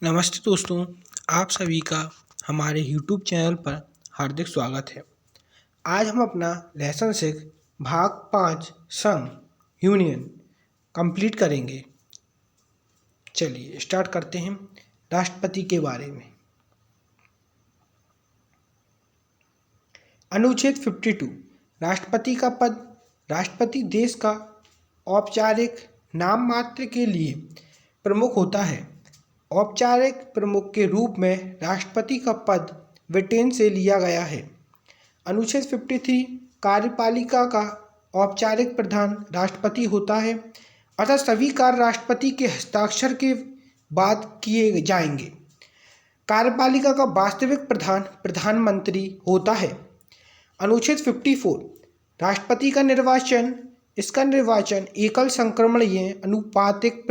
नमस्ते दोस्तों, आप सभी का हमारे YouTube चैनल पर हार्दिक स्वागत है। आज हम अपना लेसन 6 भाग 5 सम यूनियन कंप्लीट करेंगे। चलिए स्टार्ट करते हैं राष्ट्रपति के बारे में। अनुच्छेद 52 राष्ट्रपति का पद राष्ट्रपति देश का औपचारिक नाम मात्र के लिए प्रमुख होता है। औपचारिक प्रमुख के रूप में राष्ट्रपति का पद ब्रिटेन से लिया गया है। अनुच्छेद 53 कार्यपालिका का औपचारिक प्रधान राष्ट्रपति होता है, अतः सभी कार्य राष्ट्रपति के हस्ताक्षर के बाद किए जाएंगे। कार्यपालिका का वास्तविक प्रधान प्रधानमंत्री होता है। अनुच्छेद 54 राष्ट्रपति का निर्वाचन इसका निर्वाचन एकल संक्रमणीय अनुपातिक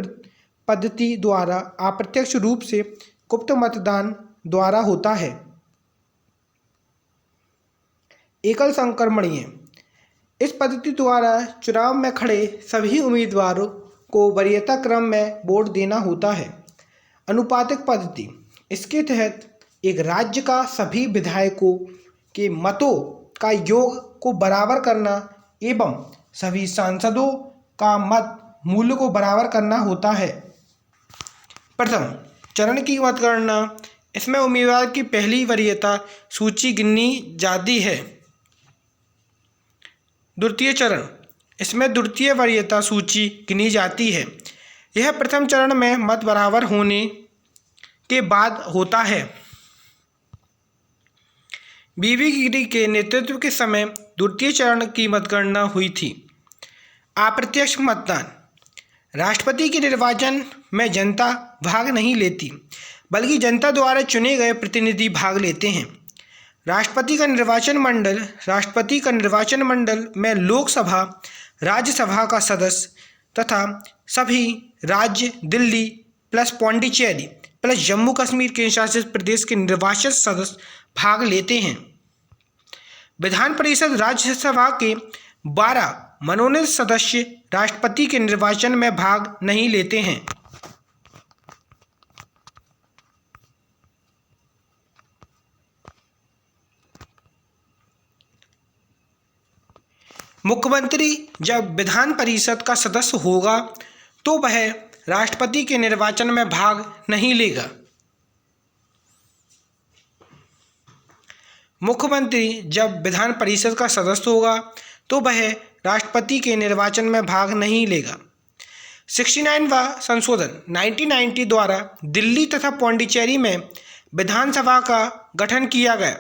पद्धति द्वारा अप्रत्यक्ष रूप से गुप्त मतदान द्वारा होता है। एकल संक्रमणीय इस पद्धति द्वारा चुनाव में खड़े सभी उम्मीदवारों को वरीयता क्रम में वोट देना होता है। अनुपातिक पद्धति इसके तहत एक राज्य का सभी विधायकों के मतों का योग को बराबर करना एवं सभी सांसदों का मत मूल्य को बराबर करना होता है। प्रथम चरण की मतगणना इसमें उम्मीदवार की पहली वरीयता सूची गिनी जाती है। द्वितीय चरण इसमें द्वितीय वरीयता सूची गिनी जाती है। यह प्रथम चरण में मत बराबर होने के बाद होता है। बीबी गिरी के नेतृत्व के समय द्वितीय चरण की मतगणना हुई थी। अप्रत्यक्ष मतदान राष्ट्रपति के निर्वाचन में जनता भाग नहीं लेती, बल्कि जनता द्वारा चुने गए प्रतिनिधि भाग लेते हैं। राष्ट्रपति का निर्वाचन मंडल में लोकसभा, राज्यसभा का सदस्य तथा सभी राज्य, दिल्ली प्लस पौंडीचेरी प्लस जम्मू कश्मीर केंद्र शासित प्रदेश के निर्वाचित सदस्य भाग लेते हैं। विधान परिषद राज्यसभा के 12 मनोनीत सदस्य राष्ट्रपति के निर्वाचन में भाग नहीं लेते हैं। मुख्यमंत्री जब विधान परिषद का सदस्य होगा तो वह राष्ट्रपति के निर्वाचन में भाग नहीं लेगा। मुख्यमंत्री जब विधान परिषद का सदस्य होगा तो वह राष्ट्रपति के निर्वाचन में भाग नहीं लेगा। 69वां संशोधन 1990 द्वारा दिल्ली तथा पौंडीचेरी में विधानसभा का गठन किया गया।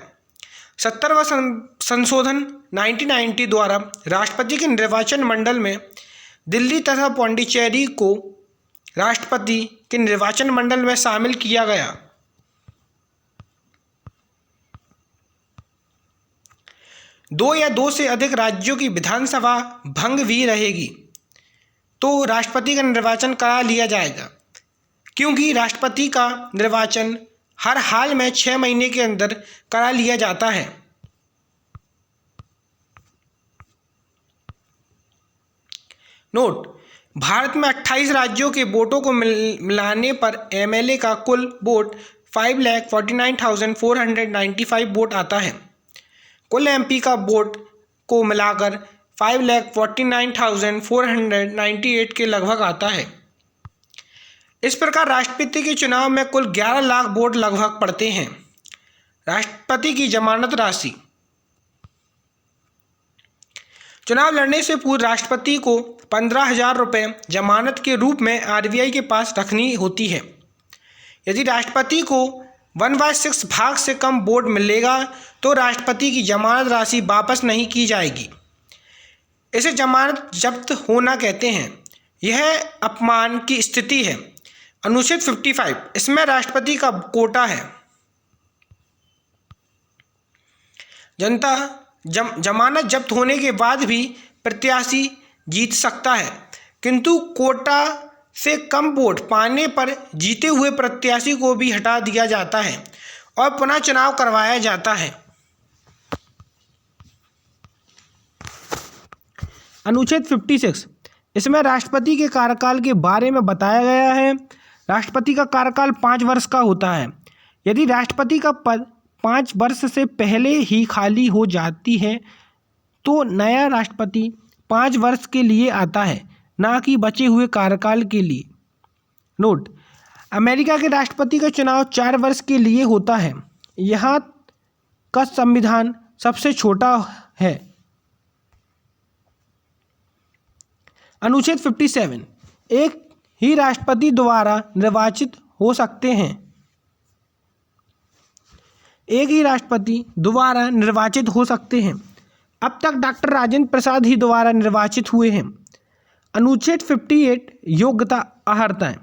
70वां संशोधन 1990 द्वारा राष्ट्रपति के निर्वाचन मंडल में दिल्ली तथा पौंडीचेरी को राष्ट्रपति के निर्वाचन मंडल में शामिल किया गया। दो या दो से अधिक राज्यों की विधानसभा भंग भी रहेगी तो राष्ट्रपति का निर्वाचन करा लिया जाएगा, क्योंकि राष्ट्रपति का निर्वाचन हर हाल में 6 महीने के अंदर करा लिया जाता है। नोट: भारत में 28 राज्यों के वोटों को मिलाने पर एमएलए का कुल वोट 5,49,495 वोट आता है। कुल एमपी का वोट को मिलाकर 5,49,498 के लगभग आता है। इस प्रकार राष्ट्रपति के चुनाव में कुल 11 लाख वोट लगभग पड़ते हैं। राष्ट्रपति की जमानत राशि चुनाव लड़ने से पूर्व राष्ट्रपति को 15,000 रुपये जमानत के रूप में आरबीआई के पास रखनी होती है। यदि राष्ट्रपति को 1/6 भाग से कम वोट मिलेगा तो राष्ट्रपति की जमानत राशि वापस नहीं की जाएगी। इसे जमानत जब्त होना कहते हैं। यह अपमान की स्थिति है। अनुच्छेद 55 इसमें राष्ट्रपति का कोटा है। जनता जमानत जब्त होने के बाद भी प्रत्याशी जीत सकता है, किंतु कोटा से कम वोट पाने पर जीते हुए प्रत्याशी को भी हटा दिया जाता है और पुनः चुनाव करवाया जाता है। अनुच्छेद 56 इसमें राष्ट्रपति के कार्यकाल के बारे में बताया गया है। राष्ट्रपति का कार्यकाल 5 वर्ष का होता है। यदि राष्ट्रपति का पद 5 वर्ष से पहले ही खाली हो जाती है तो नया राष्ट्रपति 5 वर्ष के लिए आता है, ना कि बचे हुए कार्यकाल के लिए। नोट: अमेरिका के राष्ट्रपति का चुनाव 4 वर्ष के लिए होता है। यहाँ का संविधान सबसे छोटा है। अनुच्छेद 57: एक ही राष्ट्रपति द्वारा निर्वाचित हो सकते हैं। एक ही राष्ट्रपति द्वारा निर्वाचित हो सकते हैं। अब तक डॉक्टर राजेंद्र प्रसाद ही द्वारा निर्वाचित हुए हैं। अनुच्छेद 58: योग्यता अर्हताएं।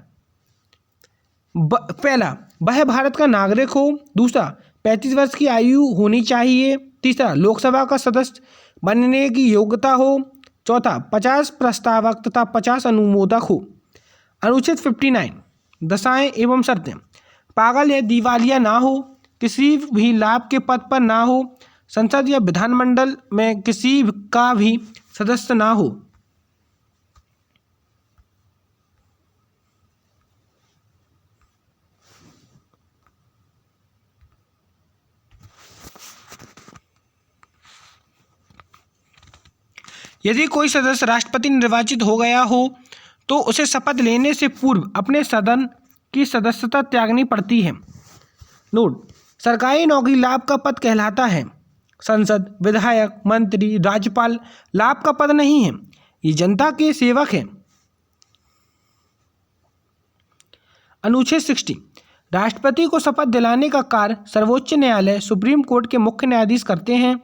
पहला, वह भारत का नागरिक हो। दूसरा, 35 वर्ष की आयु होनी चाहिए। तीसरा, लोकसभा का सदस्य बनने की योग्यता हो। चौथा, 50 प्रस्तावक तथा 50 अनुमोदक हो। अनुच्छेद 59: दशाएं एवं शर्तें। पागल या दिवालिया ना हो, किसी भी लाभ के पद पर ना हो, संसद या विधानमंडल में किसी का भी सदस्य ना हो। यदि कोई सदस्य राष्ट्रपति निर्वाचित हो गया हो तो उसे शपथ लेने से पूर्व अपने सदन की सदस्यता त्यागनी पड़ती है। नोट: सरकारी नौकरी लाभ का पद कहलाता है। संसद, विधायक, मंत्री, राज्यपाल लाभ का पद नहीं है, ये जनता के सेवक हैं। अनुच्छेद 60: राष्ट्रपति को शपथ दिलाने का कार्य सर्वोच्च न्यायालय, सुप्रीम कोर्ट के मुख्य न्यायाधीश करते हैं।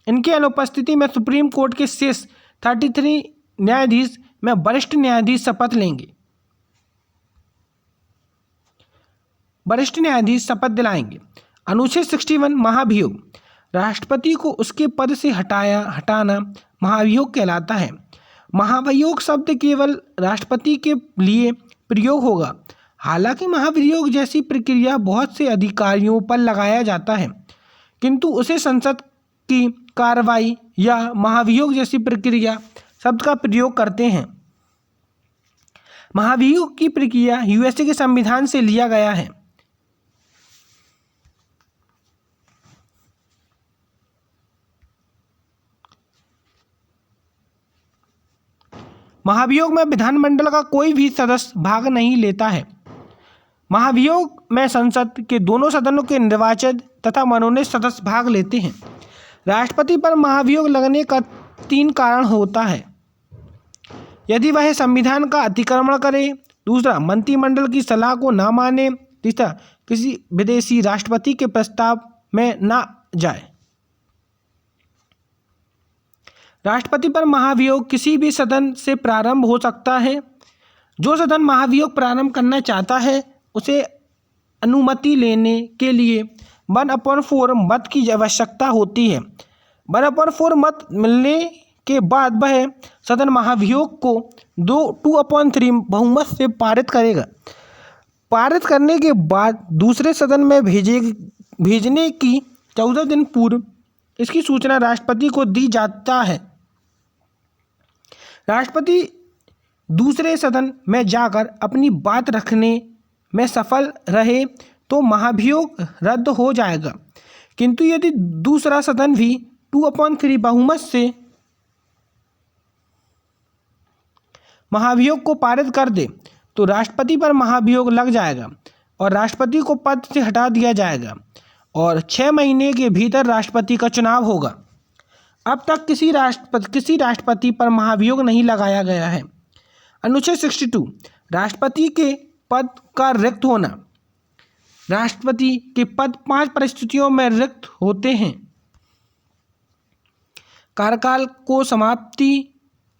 इनकी अनुपस्थिति में सुप्रीम कोर्ट के शेष 33 न्यायाधीश में वरिष्ठ न्यायाधीश शपथ लेंगे। वरिष्ठ न्यायाधीश शपथ दिलाएंगे। अनुच्छेद 61: महाभियोग। राष्ट्रपति को उसके पद से हटाना महाभियोग कहलाता है। महाभियोग शब्द केवल राष्ट्रपति के लिए प्रयोग होगा। हालांकि महाभियोग जैसी प्रक्रिया बहुत से अधिकारियों पर लगाया जाता है, किंतु उसे संसद की कार्रवाई या महाभियोग जैसी प्रक्रिया शब्द का प्रयोग करते हैं। महाभियोग की प्रक्रिया यूएसए के संविधान से लिया गया है। महाभियोग में विधानमंडल का कोई भी सदस्य भाग नहीं लेता है। महाभियोग में संसद के दोनों सदनों के निर्वाचित तथा मनोनीत सदस्य भाग लेते हैं। राष्ट्रपति पर महाभियोग लगने का 3 कारण होता है: यदि वह संविधान का अतिक्रमण करे, दूसरा, मंत्रिमंडल की सलाह को ना माने, तीसरा, किसी विदेशी राष्ट्रपति के प्रस्ताव में ना जाए। राष्ट्रपति पर महाभियोग किसी भी सदन से प्रारंभ हो सकता है। जो सदन महाभियोग प्रारंभ करना चाहता है उसे अनुमति लेने के लिए 1/4 मत की आवश्यकता होती है। 1/4 मत मिलने के बाद वह सदन महाभियोग को 2/3 बहुमत से पारित करेगा। पारित करने के बाद दूसरे सदन में भेजने की 14 दिन पूर्व इसकी सूचना राष्ट्रपति को दी जाता है। राष्ट्रपति दूसरे सदन में जाकर अपनी बात रखने में सफल रहे तो महाभियोग रद्द हो जाएगा, किंतु यदि दूसरा सदन भी 2/3 बहुमत से महाभियोग को पारित कर दे तो राष्ट्रपति पर महाभियोग लग जाएगा और राष्ट्रपति को पद से हटा दिया जाएगा और 6 महीने के भीतर राष्ट्रपति का चुनाव होगा। अब तक किसी राष्ट्रपति पर महाभियोग नहीं लगाया गया है। अनुच्छेद 62: राष्ट्रपति के पद का रिक्त होना। राष्ट्रपति के पद 5 परिस्थितियों में रिक्त होते हैं: कार्यकाल को समाप्ति,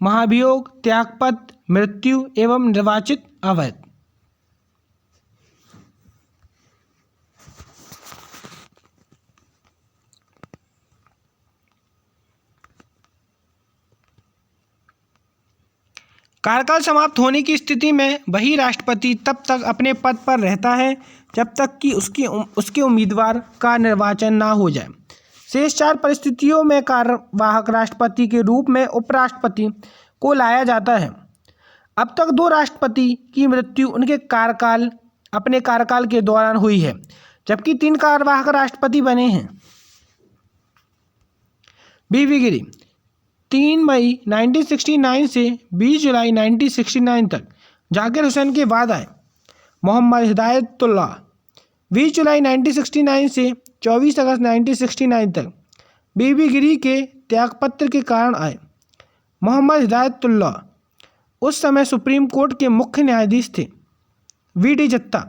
महाभियोग, त्यागपत्र, मृत्यु एवं निर्वाचित अवैध। कार्यकाल समाप्त होने की स्थिति में वही राष्ट्रपति तब तक अपने पद पर रहता है जब तक कि उसके उम्मीदवार का निर्वाचन ना हो जाए। शेष 4 परिस्थितियों में कार्यवाहक राष्ट्रपति के रूप में उपराष्ट्रपति को लाया जाता है। अब तक 2 राष्ट्रपति की मृत्यु अपने कार्यकाल के दौरान हुई है, जबकि 3 कार्यवाहक राष्ट्रपति बने हैं। बीबी गिरी 3 मई 1969 से 20 जुलाई 1969 तक जाकिर हुसैन के बाद आए। मोहम्मद हिदायतुल्लाह 20 जुलाई 1969 से 24 अगस्त 1969 तक बीबी गिरी के त्यागपत्र के कारण आए। मोहम्मद हिदायतुल्लाह उस समय सुप्रीम कोर्ट के मुख्य न्यायाधीश थे। वी.डी. जत्ता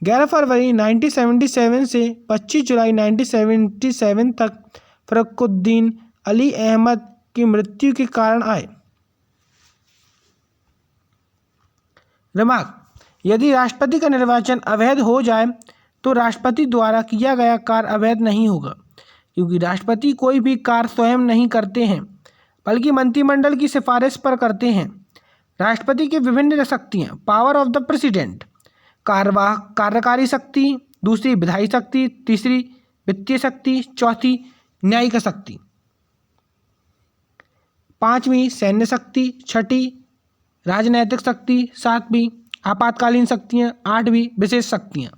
11 फरवरी 1977 से 25 जुलाई 1977 तक फरुखुद्दीन अली अहमद की मृत्यु के कारण आए। रिमार्क: यदि राष्ट्रपति का निर्वाचन अवैध हो जाए तो राष्ट्रपति द्वारा किया गया कार्य अवैध नहीं होगा, क्योंकि राष्ट्रपति कोई भी कार्य स्वयं नहीं करते हैं बल्कि मंत्रिमंडल की सिफारिश पर करते हैं। राष्ट्रपति की विभिन्न शक्तियाँ: पावर ऑफ द प्रेसिडेंट, कार्यकारी शक्ति, दूसरी विधायी शक्ति, तीसरी वित्तीय शक्ति, चौथी न्यायिक शक्ति, पांचवी सैन्य शक्ति, छठी राजनैतिक शक्ति, सातवीं आपातकालीन शक्तियाँ, आठवीं विशेष शक्तियाँ।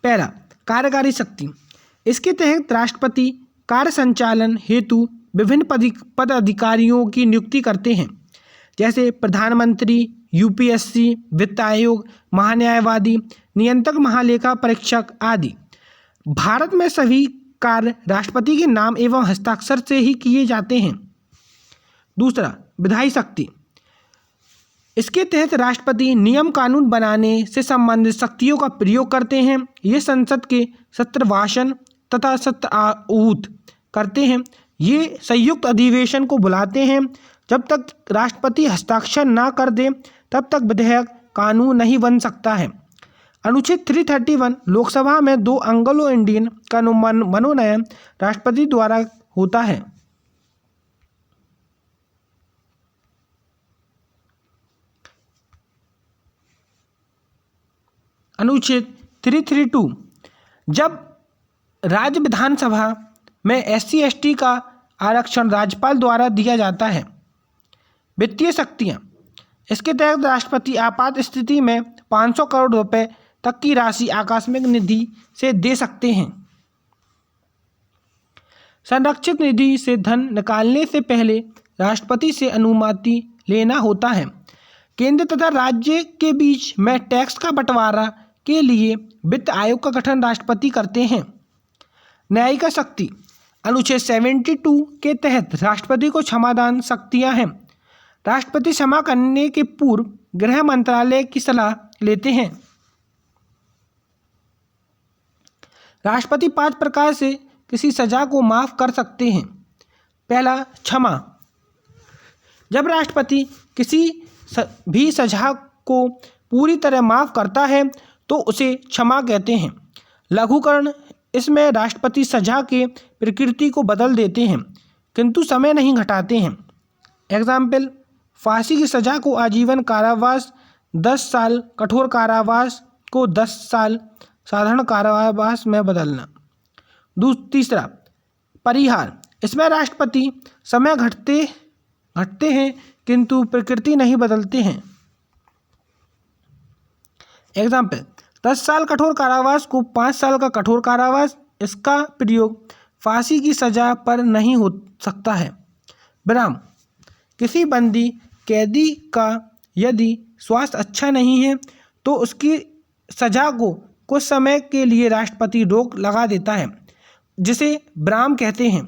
पहला, कार्यकारी शक्ति। इसके तहत राष्ट्रपति कार्य संचालन हेतु विभिन्न पदाधिकारियों की नियुक्ति करते हैं, जैसे प्रधानमंत्री, यूपीएससी, वित्त आयोग, महान्यायवादी, नियंत्रक, महालेखा परीक्षक आदि। भारत में सभी कार्य राष्ट्रपति के नाम एवं हस्ताक्षर से ही किए जाते हैं। दूसरा, विधायी शक्ति। इसके तहत राष्ट्रपति नियम कानून बनाने से संबंधित शक्तियों का प्रयोग करते हैं। ये संसद के सत्र भाषण तथा सत्र आहूत करते हैं। ये संयुक्त अधिवेशन को बुलाते हैं। जब तक राष्ट्रपति हस्ताक्षर ना कर दे तब तक विधेयक कानून नहीं बन सकता है। अनुच्छेद 331 लोकसभा में 2 एंग्लो इंडियन का मनोनयन राष्ट्रपति द्वारा होता है। अनुच्छेद 332 जब राज्य विधानसभा में SC/ST का आरक्षण राज्यपाल द्वारा दिया जाता है। वित्तीय शक्तियाँ। इसके तहत राष्ट्रपति आपात स्थिति में 500 करोड़ रुपए तक की राशि आकस्मिक निधि से दे सकते हैं। संरक्षित निधि से धन निकालने से पहले राष्ट्रपति से अनुमति लेना होता है। केंद्र तथा राज्य के बीच में टैक्स का बंटवारा के लिए वित्त आयोग का गठन राष्ट्रपति करते हैं। न्यायिक शक्ति। अनुच्छेद 72 के तहत राष्ट्रपति को क्षमादान शक्तियां हैं। राष्ट्रपति क्षमा करने के पूर्व गृह मंत्रालय की सलाह लेते हैं। राष्ट्रपति 5 प्रकार से किसी सजा को माफ कर सकते हैं। पहला, क्षमा। जब राष्ट्रपति किसी भी सजा को पूरी तरह माफ करता है तो उसे क्षमा कहते हैं। लघुकरण। इसमें राष्ट्रपति सजा के प्रकृति को बदल देते हैं किंतु समय नहीं घटाते हैं। एग्जाम्पल: फांसी की सजा को आजीवन कारावास, 10 साल कठोर कारावास को 10 साल साधारण कारावास में बदलना। तीसरा, परिहार। इसमें राष्ट्रपति समय घटते हैं किंतु प्रकृति नहीं बदलते हैं। एग्जाम्पल: 10 साल कठोर कारावास को 5 साल का कठोर कारावास। इसका प्रयोग फांसी की सजा पर नहीं हो सकता है। विराम। किसी बंदी कैदी का यदि स्वास्थ्य अच्छा नहीं है तो उसकी सजा को कुछ समय के लिए राष्ट्रपति रोक लगा देता है, जिसे विराम कहते हैं।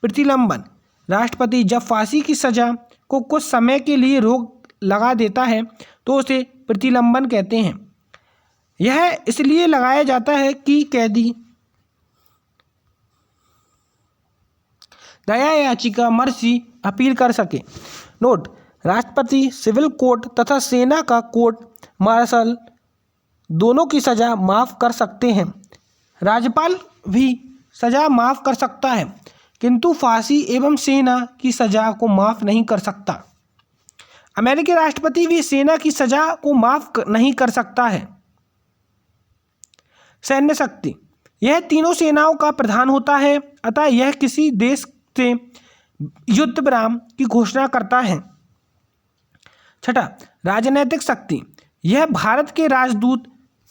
प्रतिलंबन। राष्ट्रपति जब फांसी की सजा को कुछ समय के लिए रोक लगा देता है तो उसे प्रतिलंबन कहते हैं। यह इसलिए लगाया जाता है कि कैदी दया याचिका मर्सी अपील कर सके। नोट: राष्ट्रपति सिविल कोर्ट तथा सेना का कोर्ट मार्शल दोनों की सजा माफ कर सकते हैं। राज्यपाल भी सजा माफ कर सकता है किंतु फांसी एवं सेना की सजा को माफ नहीं कर सकता। अमेरिकी राष्ट्रपति भी सेना की सजा को माफ नहीं कर सकता है। सैन्य शक्ति। यह तीनों सेनाओं का प्रधान होता है, अतः यह किसी देश से युद्ध विराम की घोषणा करता है। छठा, राजनैतिक शक्ति, यह भारत के राजदूत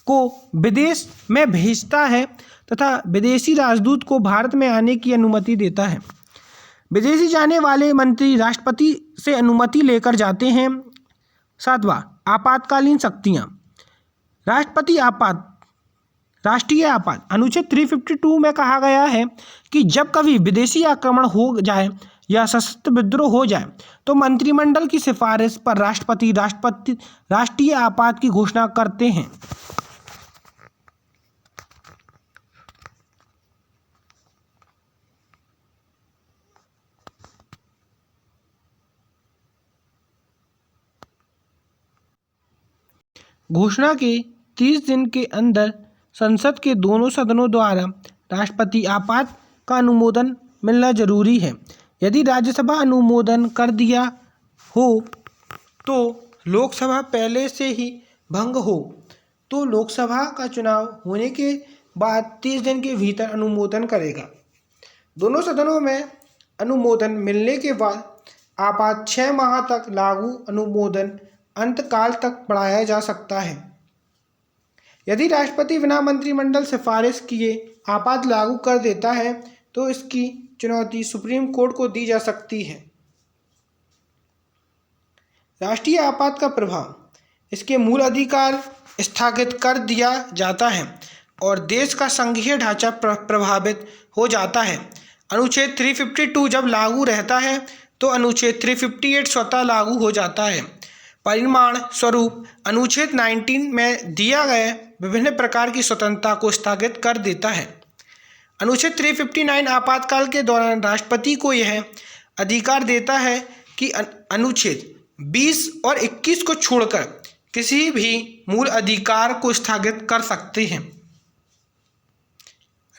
को विदेश में भेजता है तथा विदेशी राजदूत को भारत में आने की अनुमति देता है। विदेशी जाने वाले मंत्री राष्ट्रपति से अनुमति लेकर जाते हैं। सातवां, आपातकालीन शक्तियाँ, राष्ट्रीय आपात, अनुच्छेद 352 में कहा गया है कि जब कभी विदेशी आक्रमण हो जाए या सशस्त्र विद्रोह हो जाए तो मंत्रिमंडल की सिफारिश पर राष्ट्रपति राष्ट्रीय आपात की घोषणा करते हैं। घोषणा के 30 दिन के अंदर संसद के दोनों सदनों द्वारा राष्ट्रपति आपात का अनुमोदन मिलना जरूरी है। यदि राज्यसभा अनुमोदन कर दिया हो तो लोकसभा पहले से ही भंग हो तो लोकसभा का चुनाव होने के बाद 30 दिन के भीतर अनुमोदन करेगा। दोनों सदनों में अनुमोदन मिलने के बाद आपात 6 माह तक लागू अनुमोदन अंतकाल तक बढ़ाया जा सकता है। यदि राष्ट्रपति बिना मंत्रिमंडल सिफारिश किए आपात लागू कर देता है तो इसकी चुनौती सुप्रीम कोर्ट को दी जा सकती है। राष्ट्रीय आपात का प्रभाव, इसके मूल अधिकार स्थगित कर दिया जाता है और देश का संघीय ढांचा प्रभावित हो जाता है। अनुच्छेद 352 जब लागू रहता है तो अनुच्छेद 358 स्वतः लागू हो जाता है। परिणाम स्वरूप अनुच्छेद 19 में दिया गया विभिन्न प्रकार की स्वतंत्रता को स्थगित कर देता है। अनुच्छेद 359 आपातकाल के दौरान राष्ट्रपति को यह अधिकार देता है कि अनुच्छेद 20 और 21 को छोड़कर किसी भी मूल अधिकार को स्थगित कर सकते हैं।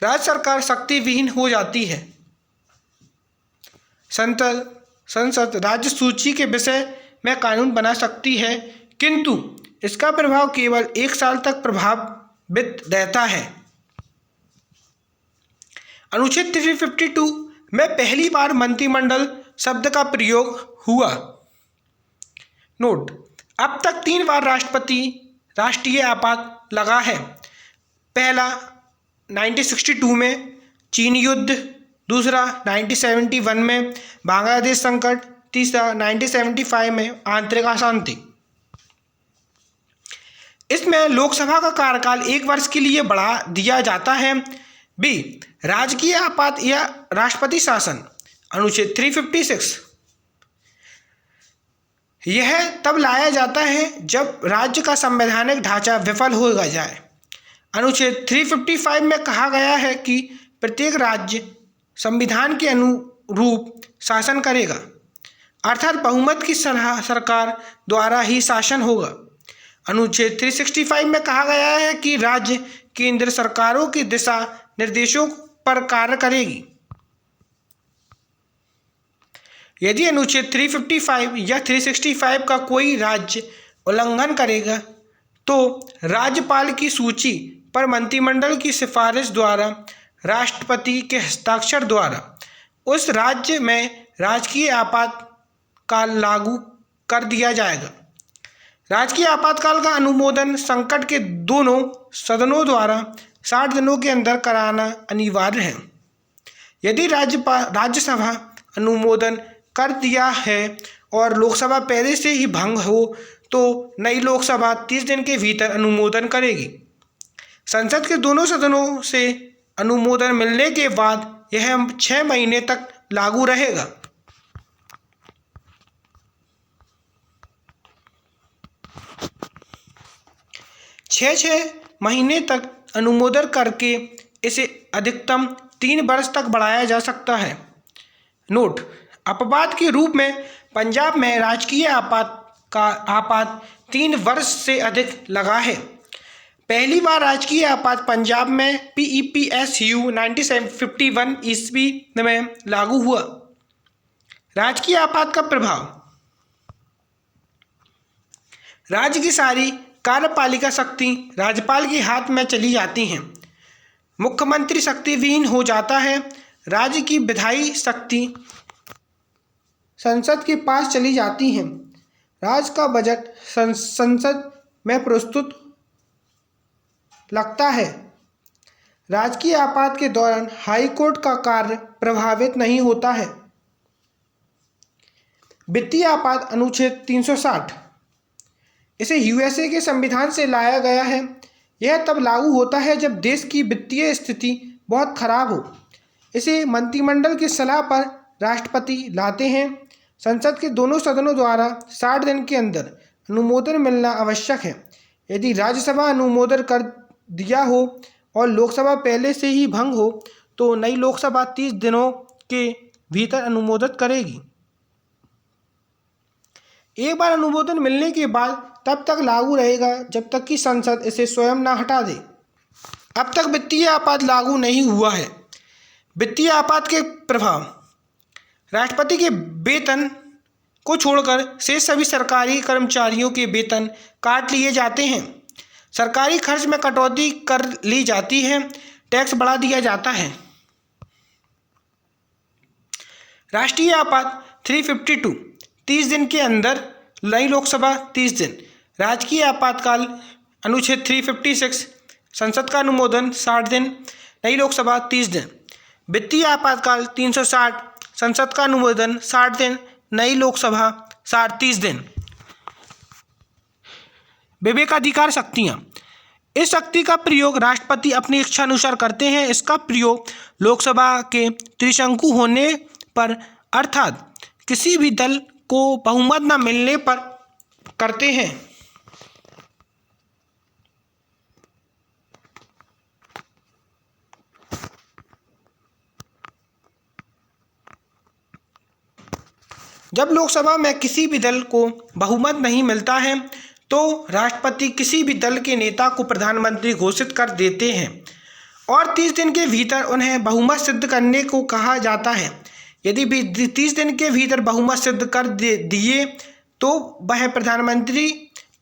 राज्य सरकार शक्ति विहीन हो जाती है। संसद राज्य सूची के विषय में कानून बना सकती है किंतु इसका प्रभाव केवल 1 साल तक प्रभावित रहता है। अनुच्छेद 352 में पहली बार मंत्रिमंडल शब्द का प्रयोग हुआ। नोट, अब तक 3 बार राष्ट्रीय आपात लगा है। पहला 1962 में चीन युद्ध, दूसरा 1971 में बांग्लादेश संकट, तीसरा 1975 में आंतरिक अशांति। इसमें लोकसभा का कार्यकाल 1 वर्ष के लिए बढ़ा दिया जाता है। बी, राजकीय आपात या राष्ट्रपति शासन, अनुच्छेद 356, यह तब लाया जाता है जब राज्य का संवैधानिक ढांचा विफल हो जाए। अनुच्छेद 355 में कहा गया है कि प्रत्येक राज्य संविधान के अनुरूप शासन करेगा, अर्थात बहुमत की सरकार द्वारा ही शासन होगा। अनुच्छेद 365 में कहा गया है कि राज्य केंद्र सरकारों के दिशा निर्देशों पर कार्य करेगी। यदि अनुच्छेद 355 या 365 का कोई राज्य उल्लंघन करेगा तो राज्यपाल की सूची पर मंत्रिमंडल की सिफारिश द्वारा राष्ट्रपति के हस्ताक्षर द्वारा उस राज्य में राजकीय आपातकाल लागू कर दिया जाएगा। राजकीय आपातकाल का अनुमोदन संकट के दोनों सदनों द्वारा 60 दिनों के अंदर कराना अनिवार्य है। यदि राज्यसभा अनुमोदन कर दिया है और लोकसभा पहले से ही भंग हो तो नई लोकसभा 30 दिन के भीतर अनुमोदन करेगी। संसद के दोनों सदनों से अनुमोदन मिलने के बाद यह 6 महीने तक लागू रहेगा। छः महीने तक अनुमोदन करके इसे अधिकतम 3 वर्ष तक बढ़ाया जा सकता है। नोट, अपवाद के रूप में पंजाब में राजकीय आपात 3 वर्ष से अधिक लगा है। पहली बार राजकीय आपात पंजाब में PEPSU 1951 ईस्वी में लागू हुआ। राजकीय आपात का प्रभाव, राज्य की सारी कार्यपालिका शक्ति राज्यपाल के हाथ में चली जाती हैं। मुख्यमंत्री शक्ति विहीन हो जाता है। राज्य की विधायी शक्ति संसद के पास चली जाती हैं। राज्य का बजट संसद में प्रस्तुत लगता है। राजकीय आपात के दौरान हाई कोर्ट का कार्य प्रभावित नहीं होता है। वित्तीय आपात अनुच्छेद 360 इसे यूएसए के संविधान से लाया गया है। यह तब लागू होता है जब देश की वित्तीय स्थिति बहुत खराब हो। इसे मंत्रिमंडल की सलाह पर राष्ट्रपति लाते हैं। संसद के दोनों सदनों द्वारा 60 दिन के अंदर अनुमोदन मिलना आवश्यक है। यदि राज्यसभा अनुमोदन कर दिया हो और लोकसभा पहले से ही भंग हो तो नई लोकसभा 30 दिनों के भीतर अनुमोदन करेगी। एक बार अनुमोदन मिलने के बाद तब तक लागू रहेगा जब तक कि संसद इसे स्वयं न हटा दे। अब तक वित्तीय आपात लागू नहीं हुआ है। वित्तीय आपात के प्रभाव: राष्ट्रपति के वेतन को छोड़कर शेष सभी सरकारी कर्मचारियों के वेतन काट लिए जाते हैं। सरकारी खर्च में कटौती कर ली जाती है। टैक्स बढ़ा दिया जाता है। राष्ट्रीय आपात 352 30 दिन के अंदर, नई लोकसभा 30 दिन। राजकीय आपातकाल अनुच्छेद 356 संसद का अनुमोदन 60 दिन, नई लोकसभा 30 दिन। वित्तीय आपातकाल 360 संसद का अनुमोदन 60 दिन, नई लोकसभा 30 दिन। विवेकाधिकार शक्तियाँ: इस शक्ति का प्रयोग राष्ट्रपति अपनी इच्छा अनुसार करते हैं। इसका प्रयोग लोकसभा के त्रिशंकु होने पर अर्थात किसी भी दल को बहुमत न मिलने पर करते हैं। जब लोकसभा में किसी भी दल को बहुमत नहीं मिलता है तो राष्ट्रपति किसी भी दल के नेता को प्रधानमंत्री घोषित कर देते हैं और 30 दिन के भीतर उन्हें बहुमत सिद्ध करने को कहा जाता है। यदि भी 30 दिन के भीतर बहुमत सिद्ध कर दिए तो वह प्रधानमंत्री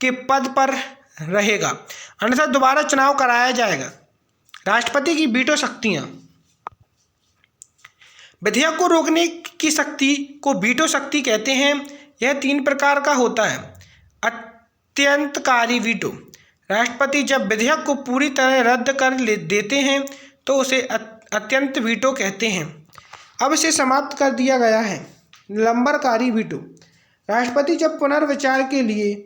के पद पर रहेगा, अन्यथा दोबारा चुनाव कराया जाएगा। राष्ट्रपति की वीटो शक्तियाँ: विधेयक को रोकने की शक्ति को वीटो शक्ति कहते हैं। यह 3 प्रकार का होता है। अत्यंतकारी वीटो: राष्ट्रपति जब विधेयक को पूरी तरह रद्द कर देते हैं तो उसे अत्यंत वीटो कहते हैं। अब इसे समाप्त कर दिया गया है। निलंबनकारी वीटो: राष्ट्रपति जब पुनर्विचार के लिए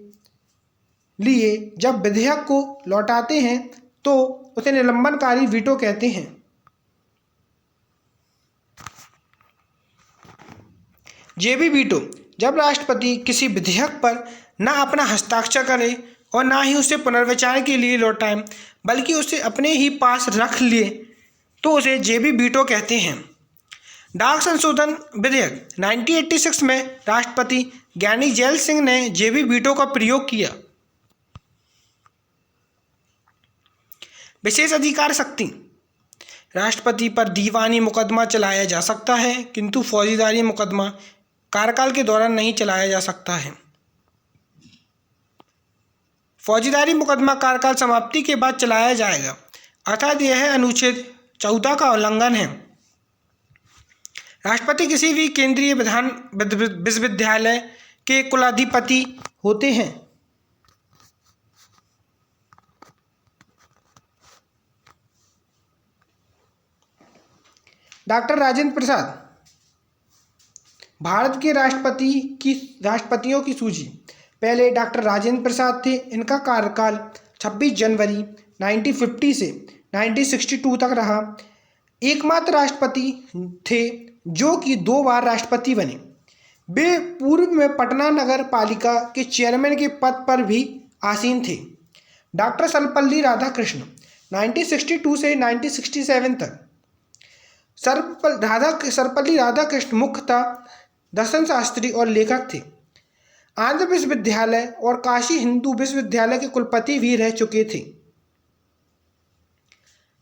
जब विधेयक को लौटाते हैं तो उसे निलंबनकारी वीटो कहते हैं। जेबी वीटो: जब राष्ट्रपति किसी विधेयक पर न अपना हस्ताक्षर करे और न ही उसे पुनर्विचार के लिए लौटाए बल्कि उसे अपने ही पास रख ले तो उसे जेबी वीटो कहते हैं। डाक संशोधन विधेयक 1986 में राष्ट्रपति ज्ञानी जैल सिंह ने जेबी वीटो का प्रयोग किया। विशेष अधिकार शक्ति: राष्ट्रपति पर दीवानी मुकदमा चलाया जा सकता है किंतु फौजदारी मुकदमा कार्यकाल के दौरान नहीं चलाया जा सकता है। फौजदारी मुकदमा कार्यकाल समाप्ति के बाद चलाया जाएगा, अर्थात यह अनुच्छेद 14 का उल्लंघन है। राष्ट्रपति किसी भी केंद्रीय विश्वविद्यालय के कुलाधिपति होते हैं। डॉक्टर राजेंद्र प्रसाद: भारत के राष्ट्रपतियों की सूची। पहले डॉक्टर राजेंद्र प्रसाद थे। इनका कार्यकाल 26 जनवरी 1950 से 1962 तक रहा। एकमात्र राष्ट्रपति थे जो कि 2 बार राष्ट्रपति बने। वे पूर्व में पटना नगर पालिका के चेयरमैन के पद पर भी आसीन थे। डॉक्टर सर्वपल्ली राधाकृष्ण 1962 से 1967 तक। सर्वपल्ली राधाकृष्ण मुख्यतः दर्शन शास्त्री और लेखक थे। आंध्र विश्वविद्यालय और काशी हिंदू विश्वविद्यालय के कुलपति भी रह चुके थे।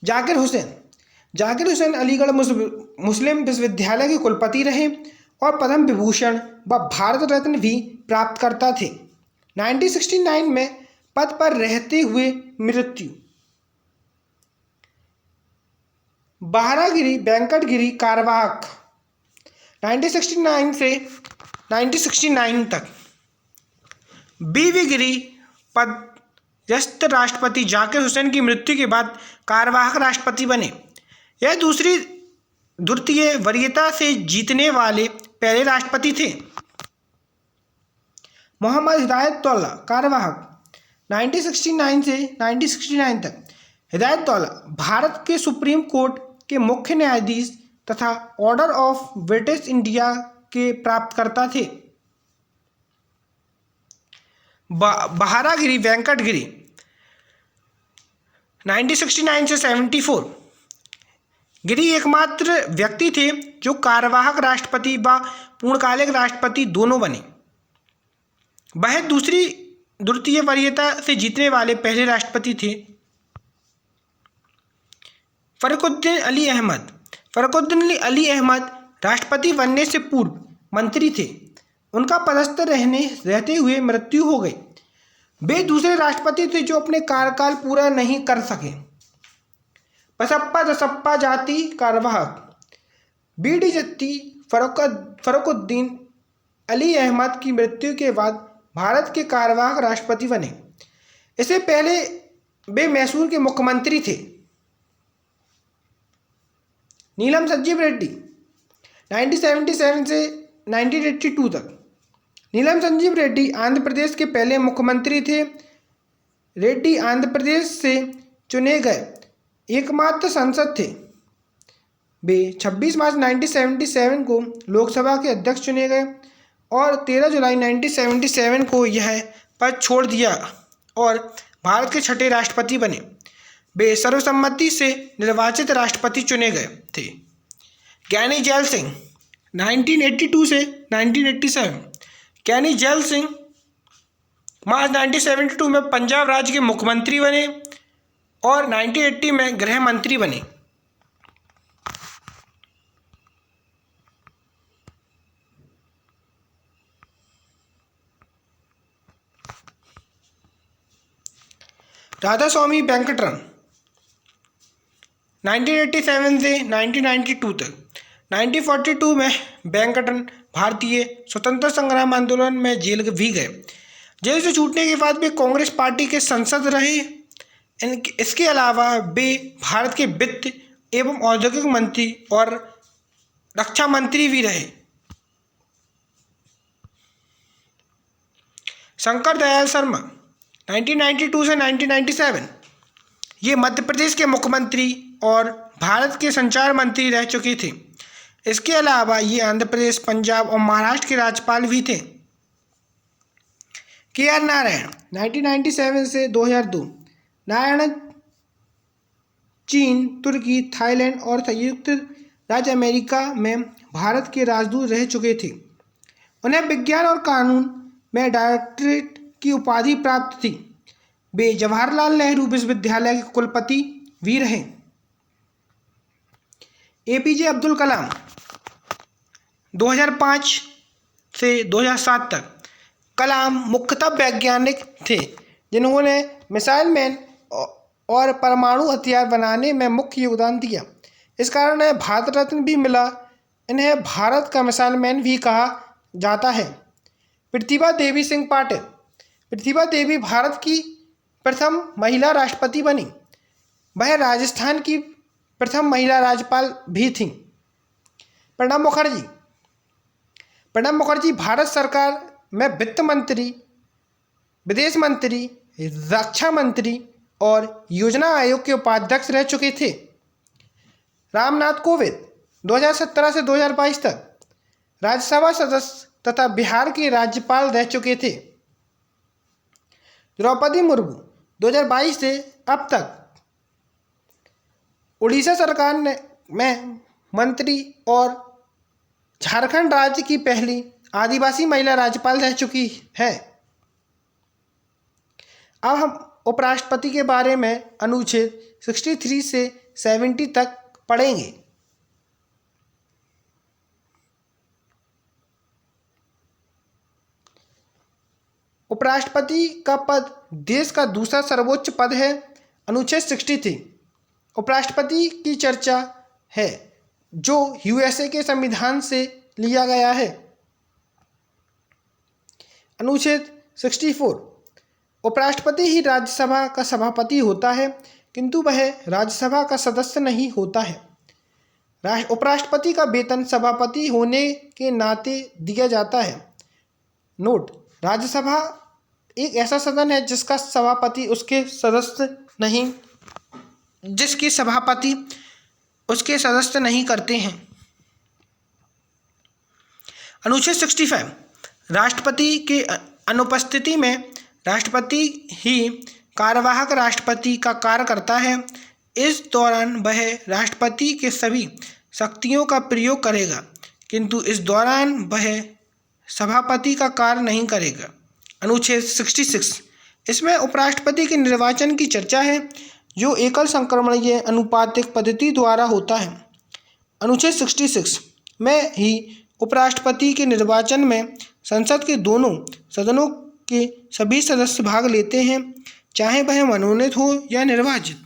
जाकिर हुसैन अलीगढ़ मुस्लिम विश्वविद्यालय के कुलपति रहे और पद्म विभूषण व भारत रत्न भी प्राप्त करता थे। 1969 में पद पर रहते हुए मृत्यु। बारागिरी वेंकट गिरी कारवाक 1969 से 1969 तक। वी. पदस्थ राष्ट्रपति जाकिर हुसैन की मृत्यु के बाद कार्यवाहक राष्ट्रपति बने। यह दूसरी द्वितीय वरीयता से जीतने वाले पहले राष्ट्रपति थे। मोहम्मद हिदायतुल्ला कार्यवाहक 1969 से 1969 तक। हिदायतुल्ला भारत के सुप्रीम कोर्ट के मुख्य न्यायाधीश तथा ऑर्डर ऑफ ब्रिटिश इंडिया के प्राप्तकर्ता थे। बहारागिरी वेंकटगिरी 1969 से 74। गिरी एकमात्र व्यक्ति थे जो कार्यवाहक राष्ट्रपति व पूर्णकालिक राष्ट्रपति दोनों बने। वह दूसरी द्वितीय वरीयता से जीतने वाले पहले राष्ट्रपति थे। फरुखुद्दीन अली अहमद राष्ट्रपति बनने से पूर्व मंत्री थे। उनका पदस्थ रहते हुए मृत्यु हो गई। वे दूसरे राष्ट्रपति थे जो अपने कार्यकाल पूरा नहीं कर सके। बसप्पा दसप्पा जाति कार्यवाहक बीडी जत्ती फरुखुद्दीन अली अहमद की मृत्यु के बाद भारत के कार्यवाहक राष्ट्रपति बने। इससे पहले वे मैसूर के मुख्यमंत्री थे। नीलम संजीव रेड्डी 1977 से 1982 तक। नीलम संजीव रेड्डी आंध्र प्रदेश के पहले मुख्यमंत्री थे। रेड्डी आंध्र प्रदेश से चुने गए एकमात्र सांसद थे। वे 26 मार्च 1977 को लोकसभा के अध्यक्ष चुने गए और 13 जुलाई 1977 को यह पद छोड़ दिया और भारत के छठे राष्ट्रपति बने। वे सर्वसम्मति से निर्वाचित राष्ट्रपति चुने गए थे। ज्ञानी जैल सिंह 1982 से 1987। ज्ञानी जैल सिंह मार्च 1972 में पंजाब राज्य के मुख्यमंत्री बने और 1980 में गृह मंत्री बने। राधास्वामी वेंकटरमण 1987 से 1992 तक। 1942 में वेंकटरमण भारतीय स्वतंत्रता संग्राम आंदोलन में जेल भी गए। जेल से छूटने के बाद वे कांग्रेस पार्टी के सांसद रहे। इसके अलावा वे भारत के वित्त एवं औद्योगिक मंत्री और रक्षा मंत्री भी रहे। शंकर दयाल शर्मा 1992 से 1997। ये मध्य प्रदेश के मुख्यमंत्री और भारत के संचार मंत्री रह चुके थे। इसके अलावा ये आंध्र प्रदेश, पंजाब और महाराष्ट्र के राज्यपाल भी थे। के.आर. नारायण 1997 से 2002। नारायण चीन, तुर्की, थाईलैंड और संयुक्त राज्य अमेरिका में भारत के राजदूत रह चुके थे। उन्हें विज्ञान और कानून में डॉक्टरेट की उपाधि प्राप्त थी। वे जवाहरलाल नेहरू विश्वविद्यालय के कुलपति भी रहे। ए.पी.जे. अब्दुल कलाम 2005 से 2007 तक। कलाम मुख्यतः वैज्ञानिक थे जिन्होंने मिसाइल मैन और परमाणु हथियार बनाने में मुख्य योगदान दिया। इस कारण इन्हें भारत रत्न भी मिला। इन्हें भारत का मिसाइल मैन भी कहा जाता है। प्रतिभा देवी सिंह पाटिल। प्रतिभा देवी भारत की प्रथम महिला राष्ट्रपति बनी। वह राजस्थान की प्रथम महिला राज्यपाल भी थीं। प्रणब मुखर्जी भारत सरकार में वित्त मंत्री, विदेश मंत्री, रक्षा मंत्री और योजना आयोग के उपाध्यक्ष रह चुके थे। रामनाथ कोविंद 2017 से 2022 तक राज्यसभा सदस्य तथा बिहार के राज्यपाल रह चुके थे। द्रौपदी मुर्मू 2022 से अब तक उड़ीसा सरकार में मंत्री और झारखंड राज्य की पहली आदिवासी महिला राज्यपाल रह चुकी है। अब हम उपराष्ट्रपति के बारे में अनुच्छेद 63 से 70 तक पढ़ेंगे। उपराष्ट्रपति का पद देश का दूसरा सर्वोच्च पद है। अनुच्छेद 63 उपराष्ट्रपति की चर्चा है जो यूएसए के संविधान से लिया गया है। अनुच्छेद 64, उपराष्ट्रपति ही राज्यसभा का सभापति होता है, किंतु वह राज्यसभा का सदस्य नहीं होता है। उपराष्ट्रपति का वेतन सभापति होने के नाते दिया जाता है। नोट: राज्यसभा एक ऐसा सदन है जिसका सभापति उसके सदस्य नहीं जिसके सभापति उसके सदस्य नहीं करते हैं। अनुच्छेद 65, राष्ट्रपति के अनुपस्थिति में राष्ट्रपति ही कार्यवाहक राष्ट्रपति का कार्य करता है। इस दौरान वह राष्ट्रपति के सभी शक्तियों का प्रयोग करेगा, किंतु इस दौरान वह सभापति का कार्य नहीं करेगा। अनुच्छेद 66, इसमें उपराष्ट्रपति के निर्वाचन की चर्चा है, जो एकल संक्रमणीय अनुपातिक पद्धति द्वारा होता है। अनुच्छेद 66 में ही उपराष्ट्रपति के निर्वाचन में संसद के दोनों सदनों के सभी सदस्य भाग लेते हैं, चाहे वह मनोनीत हो या निर्वाचित।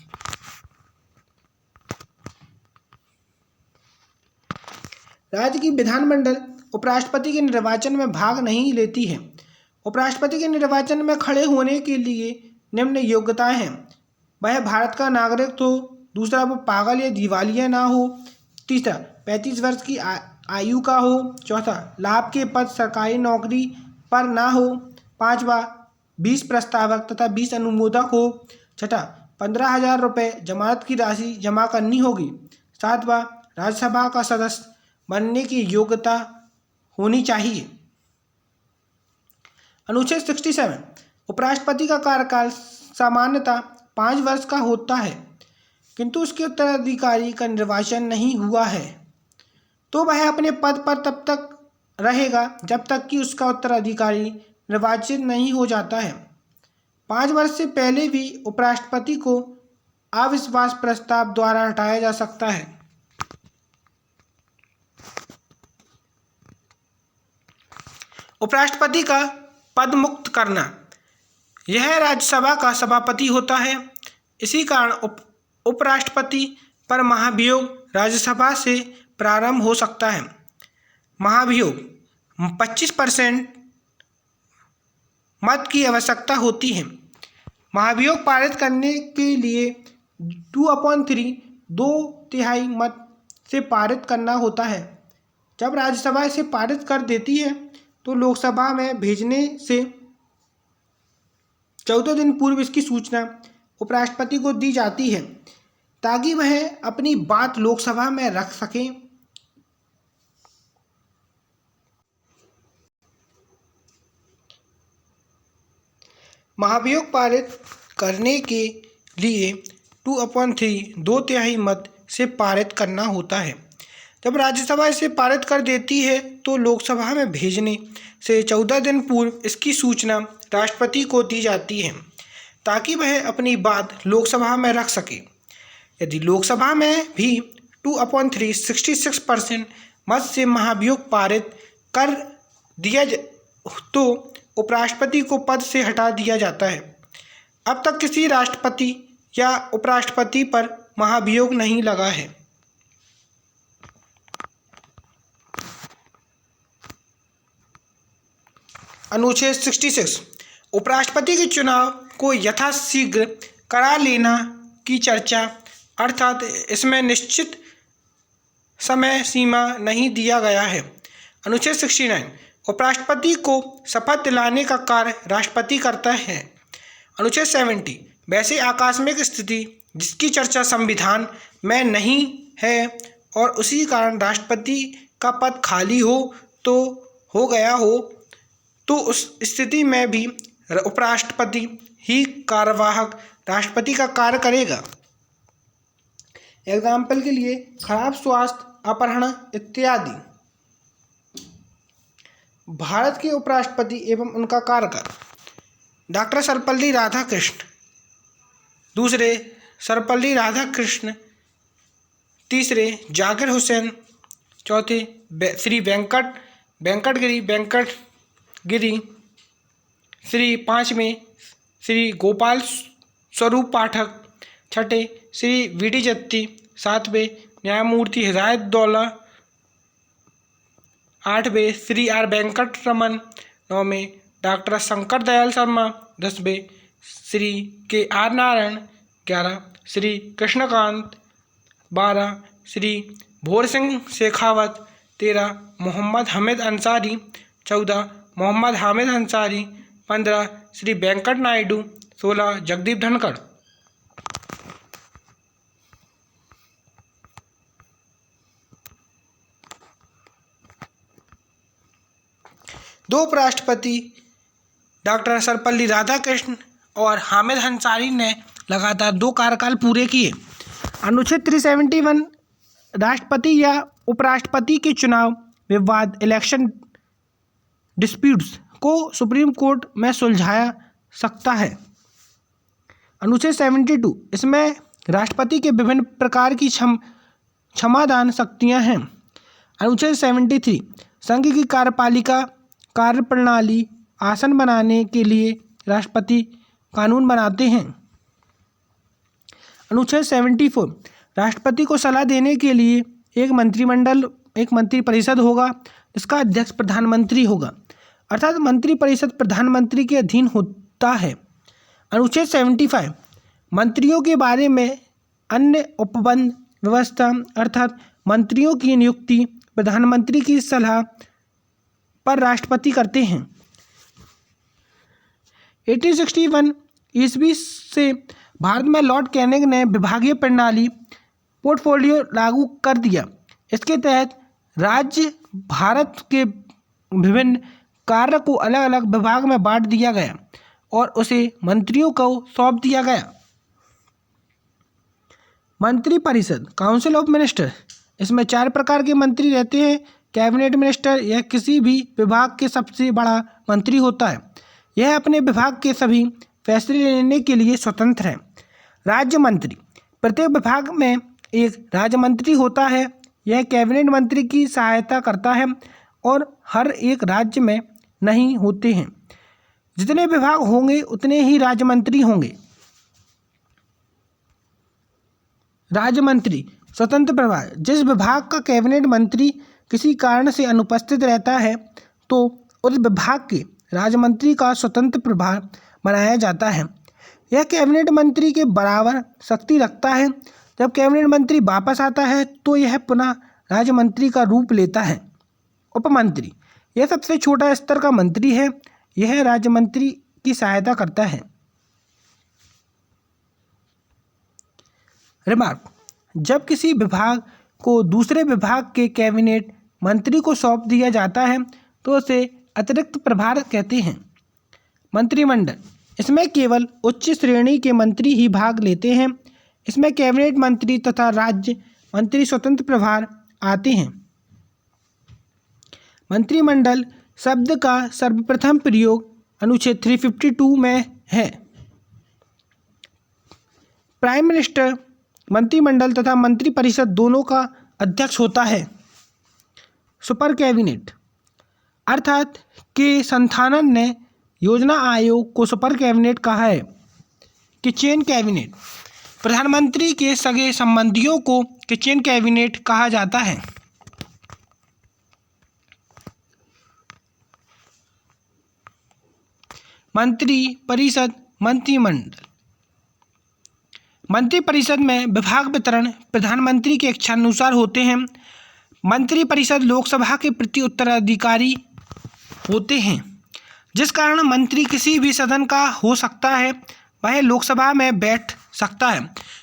राज्य की विधानमंडल उपराष्ट्रपति के निर्वाचन में भाग नहीं लेती है। उपराष्ट्रपति के निर्वाचन में खड़े होने के लिए निम्न योग्यताएं हैं: वह भारत का नागरिक हो, दूसरा वो पागल या दिवालिया ना हो, तीसरा 35 वर्ष की आयु का हो, चौथा लाभ के पद सरकारी नौकरी पर ना हो, पांचवा 20 प्रस्तावक तथा 20 अनुमोदक हो, छठा 15,000 रुपये जमानत की राशि जमा करनी होगी, सातवां राज्यसभा का सदस्य बनने की योग्यता होनी चाहिए। अनुच्छेद 67, उपराष्ट्रपति का कार्यकाल सामान्यतः 5 वर्ष का होता है, किंतु उसके उत्तराधिकारी का निर्वाचन नहीं हुआ है तो वह अपने पद पर तब तक रहेगा जब तक कि उसका उत्तराधिकारी निर्वाचित नहीं हो जाता है। 5 वर्ष से पहले भी उपराष्ट्रपति को अविश्वास प्रस्ताव द्वारा हटाया जा सकता है। उपराष्ट्रपति का पद मुक्त करना: यह राज्यसभा का सभापति होता है। इसी कारण उपराष्ट्रपति पर महाभियोग राज्यसभा से प्रारंभ हो सकता है। महाभियोग 25% मत की आवश्यकता होती है। महाभियोग पारित करने के लिए 2/3 2/3 मत से पारित करना होता है। जब राज्यसभा इसे पारित कर देती है तो लोकसभा में भेजने से 14 दिन पूर्व इसकी सूचना उपराष्ट्रपति को दी जाती है, ताकि वह अपनी बात लोकसभा में रख सकें। महाभियोग पारित करने के लिए 2/3 2/3 मत से पारित करना होता है। जब राज्यसभा इसे पारित कर देती है तो लोकसभा में भेजने से 14 दिन पूर्व इसकी सूचना राष्ट्रपति को दी जाती है, ताकि वह अपनी बात लोकसभा में रख सके। यदि लोकसभा में भी 2/3 66% मत से महाभियोग पारित कर दिया तो उपराष्ट्रपति को पद से हटा दिया जाता है। अब तक किसी राष्ट्रपति या उपराष्ट्रपति पर महाभियोग नहीं लगा है। अनुच्छेद 66, उपराष्ट्रपति के चुनाव को यथाशीघ्र करा लेना की चर्चा, अर्थात इसमें निश्चित समय सीमा नहीं दिया गया है। अनुच्छेद 69, उपराष्ट्रपति को शपथ दिलाने का कार्य राष्ट्रपति करता है। अनुच्छेद 70, वैसे आकस्मिक स्थिति जिसकी चर्चा संविधान में नहीं है और उसी कारण राष्ट्रपति का पद खाली हो गया हो तो उस स्थिति में भी उपराष्ट्रपति ही कार्यवाहक राष्ट्रपति का कार्य करेगा। एग्जाम्पल के लिए खराब स्वास्थ्य, अपहरण इत्यादि। भारत के उपराष्ट्रपति एवं उनका कार्यकाल: डॉक्टर सर्वपल्ली राधाकृष्ण, दूसरे सर्वपल्ली राधाकृष्ण, तीसरे जाकिर हुसैन, चौथे श्री वेंकटगिरी, पांचवें श्री गोपाल स्वरूप पाठक, छठे श्री वीडी जत्ती, सातवें न्यायमूर्ति हिदायतुल्ला, आठवें श्री आर वेंकटरमन, नौवें डॉक्टर शंकर दयाल शर्मा 10वें, श्री KR नारायण 11, श्री कृष्णकांत 12, श्री भोर सिंह शेखावत 13, मोहम्मद हामिद अंसारी 14, मोहम्मद हामिद अंसारी 15, श्री वेंकट नायडू 16, जगदीप धनखड़। दो उपराष्ट्रपति डॉक्टर सर्वपल्ली राधाकृष्णन और हामिद अंसारी ने लगातार 2 कार्यकाल पूरे किए। अनुच्छेद 371 राष्ट्रपति या उपराष्ट्रपति के चुनाव विवाद इलेक्शन डिस्प्यूट्स को सुप्रीम कोर्ट में सुलझाया सकता है। अनुच्छेद 72 इसमें राष्ट्रपति के विभिन्न प्रकार की क्षमादान शक्तियां हैं। अनुच्छेद 73 संघ की कार्यपालिका कार्यप्रणाली आसन बनाने के लिए राष्ट्रपति कानून बनाते हैं। अनुच्छेद 74 राष्ट्रपति को सलाह देने के लिए एक मंत्रिपरिषद होगा, इसका अध्यक्ष प्रधानमंत्री होगा, अर्थात मंत्रिपरिषद प्रधानमंत्री के अधीन होता है। अनुच्छेद 75 मंत्रियों के बारे में अन्य उपबंध व्यवस्था अर्थात मंत्रियों की नियुक्ति प्रधानमंत्री की सलाह पर राष्ट्रपति करते हैं। 1861 ईस्वी से भारत में लॉर्ड कैनिंग ने विभागीय प्रणाली पोर्टफोलियो लागू कर दिया। इसके तहत राज्य भारत के विभिन्न कार्य को अलग अलग विभाग में बांट दिया गया और उसे मंत्रियों को सौंप दिया गया। मंत्रिपरिषद काउंसिल ऑफ मिनिस्टर, इसमें 4 प्रकार के मंत्री रहते हैं। कैबिनेट मिनिस्टर, यह किसी भी विभाग के सबसे बड़ा मंत्री होता है। यह अपने विभाग के सभी फैसले लेने के लिए स्वतंत्र है। राज्य मंत्री, प्रत्येक विभाग में एक राज्य मंत्री होता है। यह कैबिनेट मंत्री की सहायता करता है और हर एक राज्य में नहीं होते हैं। जितने विभाग होंगे उतने ही राज्य मंत्री होंगे। राज्य मंत्री स्वतंत्र प्रभार, जिस विभाग का कैबिनेट मंत्री किसी कारण से अनुपस्थित रहता है तो उस विभाग के राज्य मंत्री का स्वतंत्र प्रभार बनाया जाता है। यह कैबिनेट मंत्री के बराबर शक्ति रखता है। जब कैबिनेट मंत्री वापस आता है तो यह पुनः राज्य मंत्री का रूप लेता है। उपमंत्री, यह सबसे छोटा स्तर का मंत्री है। यह राज्य मंत्री की सहायता करता है। रिमार्क, जब किसी विभाग को दूसरे विभाग के कैबिनेट मंत्री को सौंप दिया जाता है तो उसे अतिरिक्त प्रभार कहते हैं। मंत्रिमंडल, इसमें केवल उच्च श्रेणी के मंत्री ही भाग लेते हैं। इसमें कैबिनेट मंत्री तथा राज्य मंत्री स्वतंत्र प्रभार आते हैं। मंत्रिमंडल शब्द का सर्वप्रथम प्रयोग अनुच्छेद 352 में है। प्राइम मिनिस्टर मंत्रिमंडल तथा मंत्रिपरिषद दोनों का अध्यक्ष होता है। सुपर कैबिनेट, अर्थात के संथानन ने योजना आयोग को सुपर कैबिनेट कहा है। किचेन कैबिनेट, प्रधानमंत्री के सगे संबंधियों को किचेन कैबिनेट कहा जाता है। मंत्रिपरिषद मंत्रिमंडल, मंत्रिपरिषद में विभाग वितरण प्रधानमंत्री के इच्छानुसार होते हैं। मंत्रिपरिषद लोकसभा के प्रति उत्तराधिकारी होते हैं, जिस कारण मंत्री किसी भी सदन का हो सकता है। वह लोकसभा में बैठ सकता है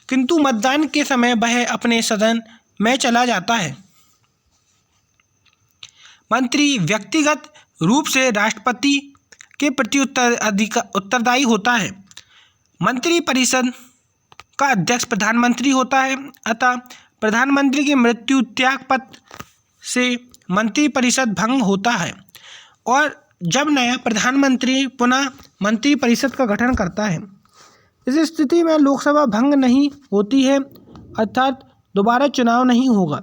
किंतु मतदान के समय वह अपने सदन में चला जाता है। मंत्री व्यक्तिगत रूप से राष्ट्रपति के प्रति उत्तरदायी होता है। मंत्रिपरिषद का अध्यक्ष प्रधानमंत्री होता है, अतः प्रधानमंत्री की मृत्यु त्यागपत्र से मंत्रिपरिषद भंग होता है और जब नया प्रधानमंत्री पुनः मंत्रिपरिषद का गठन करता है। इस स्थिति में लोकसभा भंग नहीं होती है, अर्थात दोबारा चुनाव नहीं होगा।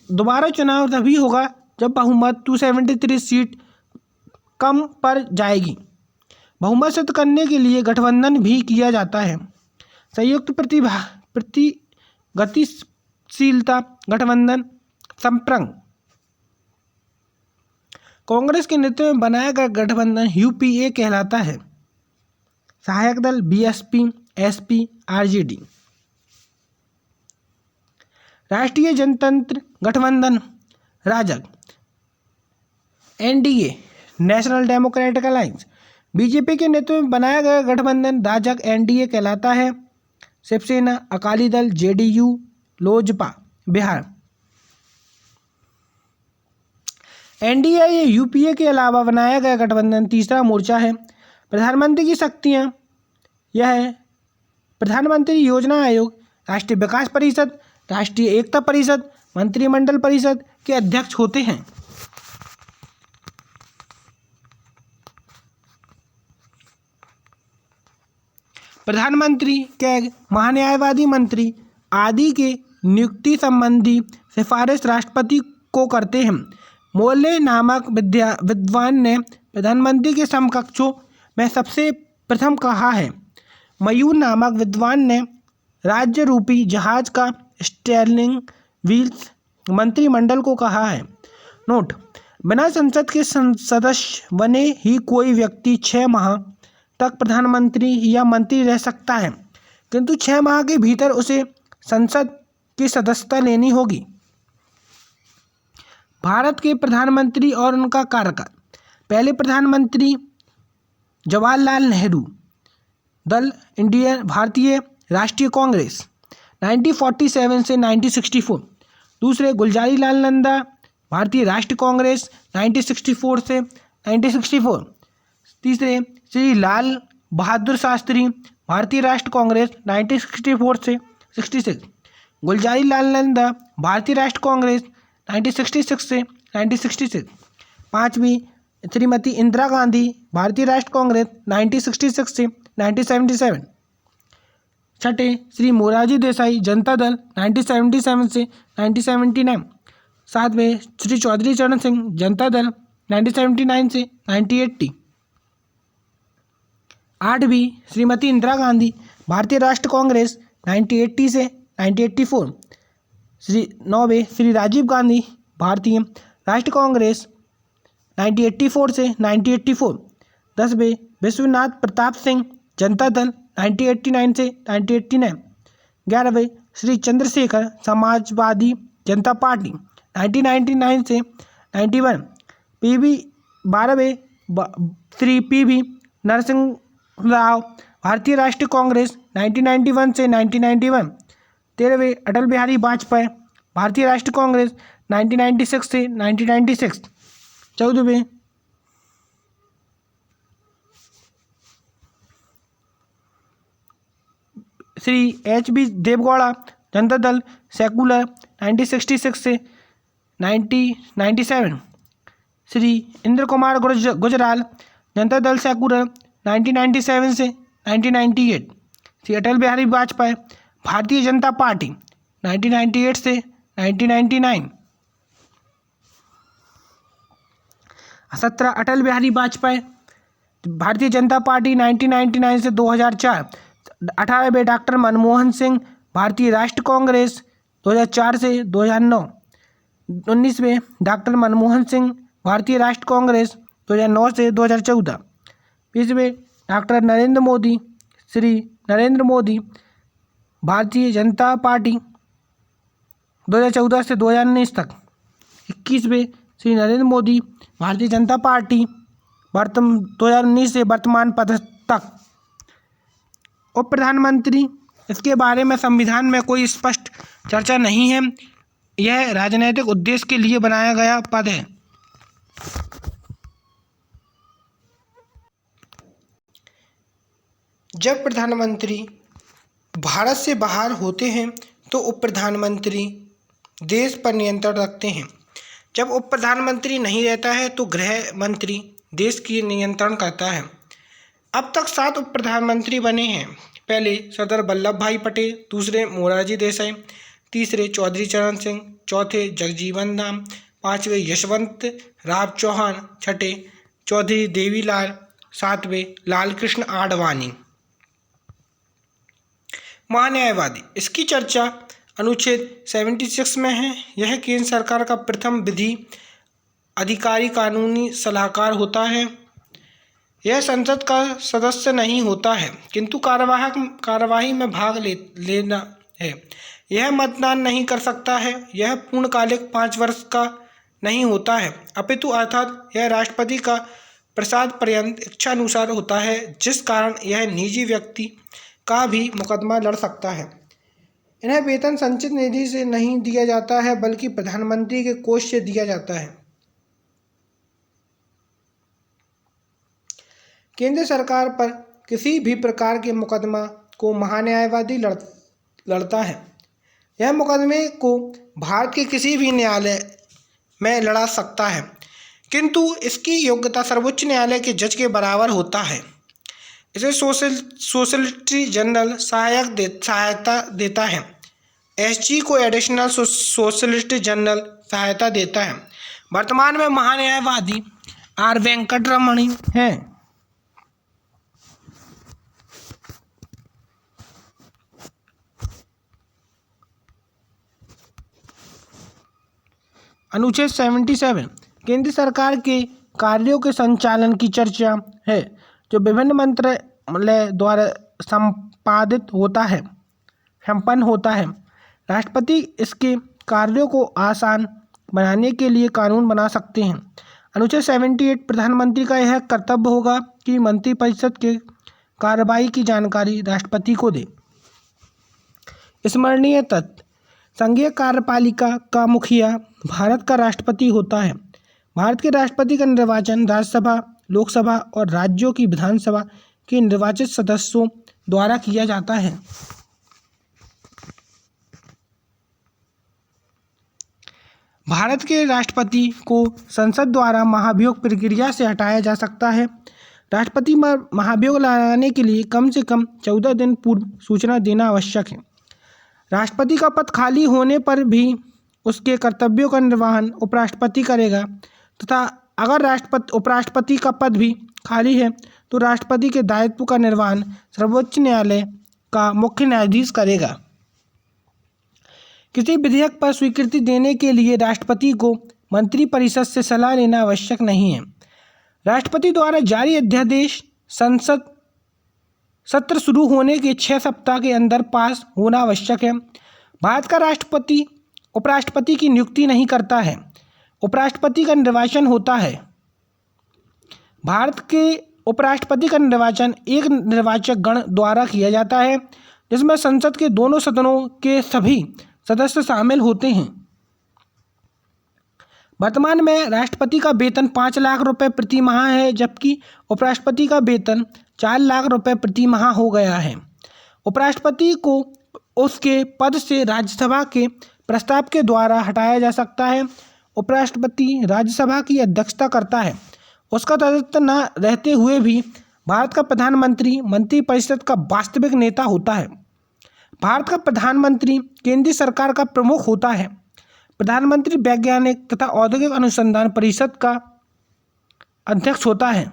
दोबारा चुनाव तभी होगा जब बहुमत 273 सीट कम पर जाएगी। बहुमत सिद्ध करने के लिए गठबंधन भी किया जाता है। संयुक्त गतिशीलता गठबंधन संप्रंग, कांग्रेस के नेतृत्व में बनाया गया गठबंधन यूपीए कहलाता है। सहायक दल बीएसपी, एसपी, आरजेडी। राष्ट्रीय जनतंत्र गठबंधन राजग, NDA national democratic alliance. BJP के नेतृत्व में बनाया गया गठबंधन राजग एनडीए कहलाता है। Shiv Sena, Akali Dal, JDU, Lojpa. Bihar NDA UPA के अलावा बनाया गया गठबंधन तीसरा मोर्चा है। प्रधानमंत्री की शक्तियां यह है प्रधानमंत्री योजना आयोग, राष्ट्रीय विकास परिषद, राष्ट्रीय एकता परिषद, मंत्रिमंडल परिषद के अध्यक्ष होते हैं। प्रधानमंत्री कैग, महान्यायवादी मंत्री आदि के नियुक्ति संबंधी सिफारिश राष्ट्रपति को करते हैं। मोले नामक विद्वान ने प्रधानमंत्री के समकक्षों में सबसे प्रथम कहा है। मयूर नामक विद्वान ने राज्य रूपी जहाज का स्टीयरिंग व्हील्स मंत्रिमंडल को कहा है। नोट: बिना संसद के सदस्य बने ही कोई व्यक्ति 6 माह तक प्रधानमंत्री या मंत्री रह सकता है, किंतु 6 माह के भीतर उसे संसद की सदस्यता लेनी होगी। भारत के प्रधानमंत्री और उनका कार्यकाल। पहले प्रधानमंत्री जवाहरलाल नेहरू, दल इंडियन भारतीय राष्ट्रीय कांग्रेस 1947 से 1964। दूसरे गुलजारी लाल नंदा, भारतीय राष्ट्रीय कांग्रेस 1964 से 1964। तीसरे श्री लाल बहादुर शास्त्री, भारतीय राष्ट्रीय कांग्रेस 1964 से 66। गुलजारी लाल नंदा, भारतीय राष्ट्रीय कांग्रेस 1966 से 1966। पाँचवीं श्रीमती इंदिरा गांधी, भारतीय राष्ट्रीय कांग्रेस 1966 से 1977। छठे श्री मोरारजी देसाई, जनता दल 1977 से 1979। सातवें श्री चौधरी चरण सिंह, जनता दल 1979 से 1980। आठवीं श्रीमती इंदिरा गांधी, भारतीय राष्ट्रीय कांग्रेस 1980 से 1984। नौवें श्री राजीव गांधी, भारतीय राष्ट्रीय कांग्रेस 1984 से 1984। 10वें विश्वनाथ प्रताप सिंह, जनता दल 1989 से 1989। 11वें श्री चंद्रशेखर, समाजवादी जनता पार्टी 1999 से 91। 12वें श्री पीवी नरसिंह राव, भारतीय राष्ट्रीय कांग्रेस 1991 से 1991। 13वें अटल बिहारी वाजपेयी, भारतीय राष्ट्रीय कांग्रेस 1996 से 1996। 14वें श्री एच.बी. देवगौड़ा, जनता दल सेकुलर 1966 से 1997। श्री इंद्र कुमार गुजराल, जनता दल सेकुलर 1997 से 1998। श्री अटल बिहारी वाजपेयी, भारतीय जनता पार्टी 1998 से 1999। 17 अटल बिहारी वाजपेयी, भारतीय जनता पार्टी 1999 से 2004। 18वें डॉक्टर मनमोहन सिंह, भारतीय राष्ट्रीय कांग्रेस 2004 से 2009। 19वें डॉक्टर मनमोहन सिंह, भारतीय राष्ट्रीय कांग्रेस 2009 से 2014। 20वें डॉक्टर नरेंद्र मोदी, श्री नरेंद्र मोदी, भारतीय जनता पार्टी 2014 से 2019 तक। 21वें श्री नरेंद्र मोदी, भारतीय जनता पार्टी 2019 से वर्तमान पद तक। उप प्रधानमंत्री, इसके बारे में संविधान में कोई स्पष्ट चर्चा नहीं है। यह राजनीतिक उद्देश्य के लिए बनाया गया पद है। जब प्रधानमंत्री भारत से बाहर होते हैं तो उप प्रधानमंत्री देश पर नियंत्रण रखते हैं। जब उप प्रधानमंत्री नहीं रहता है तो गृह मंत्री देश की नियंत्रण करता है। अब तक 7 उप प्रधानमंत्री बने हैं। पहले सरदार वल्लभ भाई पटेल, दूसरे मोरारजी देसाई, तीसरे चौधरी चरण सिंह, चौथे जगजीवन राम, 5वें यशवंत राव चौहान, 6ठे चौधरी देवीलाल, 7वें लालकृष्ण आडवाणी। महान्यायवादी, इसकी चर्चा अनुच्छेद 76 में है। यह केंद्र सरकार का प्रथम विधि अधिकारी कानूनी सलाहकार होता है। यह संसद का सदस्य नहीं होता है किंतु कार्यवाही में भाग लेना है। यह मतदान नहीं कर सकता है। यह पूर्णकालिक 5 वर्ष का नहीं होता है अपितु अर्थात यह राष्ट्रपति का प्रसाद पर्यंत इच्छानुसार होता है, जिस कारण यह निजी व्यक्ति का भी मुकदमा लड़ सकता है। इन्हें वेतन संचित निधि से नहीं दिया जाता है बल्कि प्रधानमंत्री के कोष से दिया जाता है। केंद्र सरकार पर किसी भी प्रकार के मुकदमा को महान्यायवादी लड़ता है। यह मुकदमे को भारत के किसी भी न्यायालय में लड़ा सकता है किंतु इसकी योग्यता सर्वोच्च न्यायालय के जज के बराबर होता है। इसे सोलिसिटर जनरल सहायता देता है। एसजी को एडिशनल सोलिसिटर जनरल सहायता देता है। वर्तमान में महान्यायवादी आर वेंकटरमणी हैं। अनुच्छेद 77 केंद्र सरकार के कार्यों के संचालन की चर्चा है जो विभिन्न मंत्रालय द्वारा संपन्न होता है। राष्ट्रपति इसके कार्यों को आसान बनाने के लिए कानून बना सकते हैं। अनुच्छेद 78 प्रधानमंत्री का यह कर्तव्य होगा कि मंत्रिपरिषद के कार्रवाई की जानकारी राष्ट्रपति को दे। स्मरणीय तथ्य: संघीय कार्यपालिका का मुखिया भारत का राष्ट्रपति होता है। भारत के राष्ट्रपति का निर्वाचन राज्यसभा, लोकसभा और राज्यों की विधानसभा के निर्वाचित सदस्यों द्वारा किया जाता है। भारत के राष्ट्रपति को संसद द्वारा महाभियोग प्रक्रिया से हटाया जा सकता है। राष्ट्रपति महाभियोग लगाने के लिए कम से कम 14 दिन पूर्व सूचना देना आवश्यक है। राष्ट्रपति का पद खाली होने पर भी उसके कर्तव्यों का निर्वहन उपराष्ट्रपति करेगा तथा अगर उपराष्ट्रपति का पद भी खाली है तो राष्ट्रपति के दायित्व का निर्वहन सर्वोच्च न्यायालय का मुख्य न्यायाधीश करेगा। किसी विधेयक पर स्वीकृति देने के लिए राष्ट्रपति को मंत्रिपरिषद से सलाह लेना आवश्यक नहीं है। राष्ट्रपति द्वारा जारी अध्यादेश संसद सत्र शुरू होने के 6 सप्ताह के अंदर पास होना आवश्यक है। भारत का राष्ट्रपति उपराष्ट्रपति की नियुक्ति नहीं करता है, उपराष्ट्रपति का निर्वाचन होता है। भारत के उपराष्ट्रपति का निर्वाचन एक निर्वाचक गण द्वारा किया जाता है जिसमें संसद के दोनों सदनों के सभी सदस्य शामिल होते हैं। वर्तमान में राष्ट्रपति का वेतन 5 लाख रुपए प्रति माह है जबकि उपराष्ट्रपति का वेतन 4 लाख रुपए प्रति माह हो गया है। उपराष्ट्रपति को उसके पद से राज्यसभा के प्रस्ताव के द्वारा हटाया जा सकता है। उपराष्ट्रपति राज्यसभा की अध्यक्षता करता है। उसका सदस्य न रहते हुए भी भारत का प्रधानमंत्री मंत्रिपरिषद का वास्तविक नेता होता है। भारत का प्रधानमंत्री केंद्रीय सरकार का प्रमुख होता है। प्रधानमंत्री वैज्ञानिक तथा औद्योगिक अनुसंधान परिषद का अध्यक्ष होता है।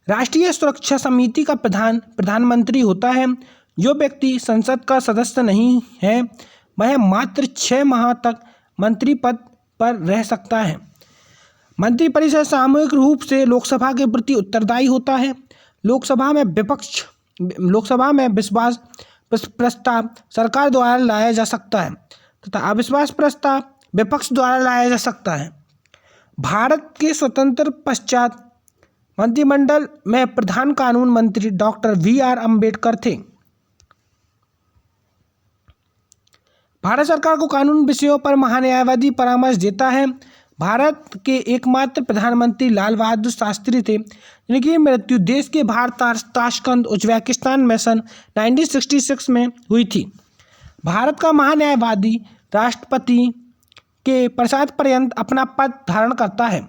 राष्ट्रीय सुरक्षा समिति का प्रधानमंत्री होता है। जो व्यक्ति संसद का सदस्य नहीं है वह मात्र 6 माह तक मंत्री पद पर रह सकता है। मंत्रिपरिषद सामूहिक रूप से लोकसभा के प्रति उत्तरदायी होता है। लोकसभा में विश्वास प्रस्ताव सरकार द्वारा लाया जा सकता है तथा अविश्वास प्रस्ताव विपक्ष द्वारा लाया जा सकता है। भारत के स्वतंत्र पश्चात मंत्रिमंडल में प्रधान कानून मंत्री डॉक्टर VR अम्बेडकर थे। भारत सरकार को कानून विषयों पर महान्यायवादी परामर्श देता है। भारत के एकमात्र प्रधानमंत्री लाल बहादुर शास्त्री थे जिनकी मृत्यु देश के भारत ताशकंद उज्बेकिस्तान में सन 1966 में हुई थी। भारत का महान्यायवादी राष्ट्रपति के प्रसाद पर्यंत अपना पद धारण करता है।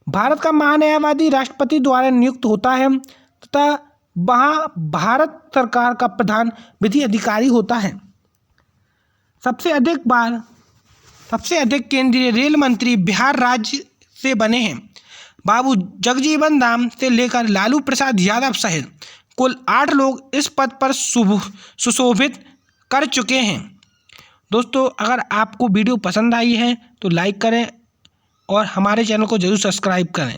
भारत का महान्यायवादी राष्ट्रपति द्वारा नियुक्त होता है तथा वहाँ भारत सरकार का प्रधान विधि अधिकारी होता है। सबसे अधिक केंद्रीय रेल मंत्री बिहार राज्य से बने हैं। बाबू जगजीवन राम से लेकर लालू प्रसाद यादव सहित कुल 8 लोग इस पद पर सुशोभित कर चुके हैं। दोस्तों अगर आपको वीडियो पसंद आई है तो लाइक करें और हमारे चैनल को ज़रूर सब्सक्राइब करें।